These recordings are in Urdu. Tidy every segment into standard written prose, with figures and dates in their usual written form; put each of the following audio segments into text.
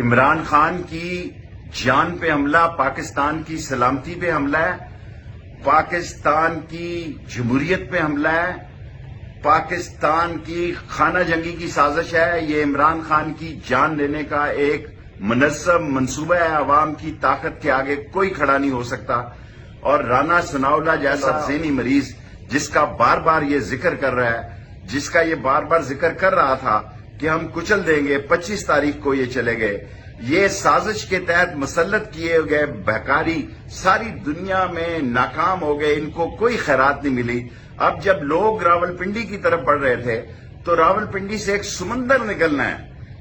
عمران خان کی جان پہ حملہ، پاکستان کی سلامتی پہ حملہ ہے، پاکستان کی جمہوریت پہ حملہ ہے، پاکستان کی خانہ جنگی کی سازش ہے۔ یہ عمران خان کی جان لینے کا ایک منظم منصوبہ ہے۔ عوام کی طاقت کے آگے کوئی کھڑا نہیں ہو سکتا، اور رانا ثناءاللہ جیسا ذہنی مریض جس کا بار بار یہ ذکر کر رہا ہے، جس کا یہ بار بار ذکر کر رہا تھا کہ ہم کچل دیں گے، 25 تاریخ کو یہ چلے گئے، یہ سازش کے تحت مسلط کیے گئے بہکاری ساری دنیا میں ناکام ہو گئے، ان کو کوئی خیرات نہیں ملی۔ اب جب لوگ راولپنڈی کی طرف بڑھ رہے تھے تو راولپنڈی سے ایک سمندر نکلنا ہے،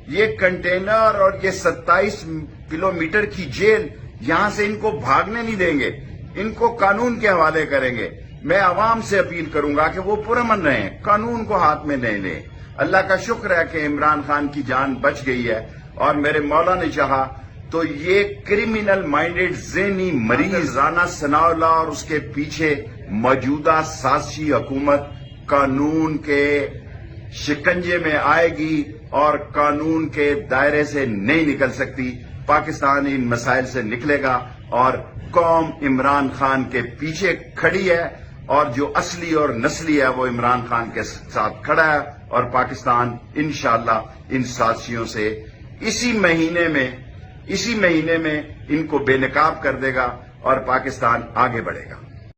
یہ کنٹینر اور یہ 27 کلومیٹر کی جیل، یہاں سے ان کو بھاگنے نہیں دیں گے، ان کو قانون کے حوالے کریں گے۔ میں عوام سے اپیل کروں گا کہ وہ پرامن رہیں، قانون کو ہاتھ میں نہیں لیں۔ اللہ کا شکر ہے کہ عمران خان کی جان بچ گئی ہے، اور میرے مولا نے چاہا تو یہ کرمینل مائنڈڈ ذہنی مریض رانا ثناءاللہ اور اس کے پیچھے موجودہ سازشی حکومت قانون کے شکنجے میں آئے گی اور قانون کے دائرے سے نہیں نکل سکتی۔ پاکستان ان مسائل سے نکلے گا، اور قوم عمران خان کے پیچھے کھڑی ہے، اور جو اصلی اور نسلی ہے وہ عمران خان کے ساتھ کھڑا ہے، اور پاکستان انشاءاللہ ان سازشیوں سے اسی مہینے میں ان کو بے نقاب کر دے گا، اور پاکستان آگے بڑھے گا۔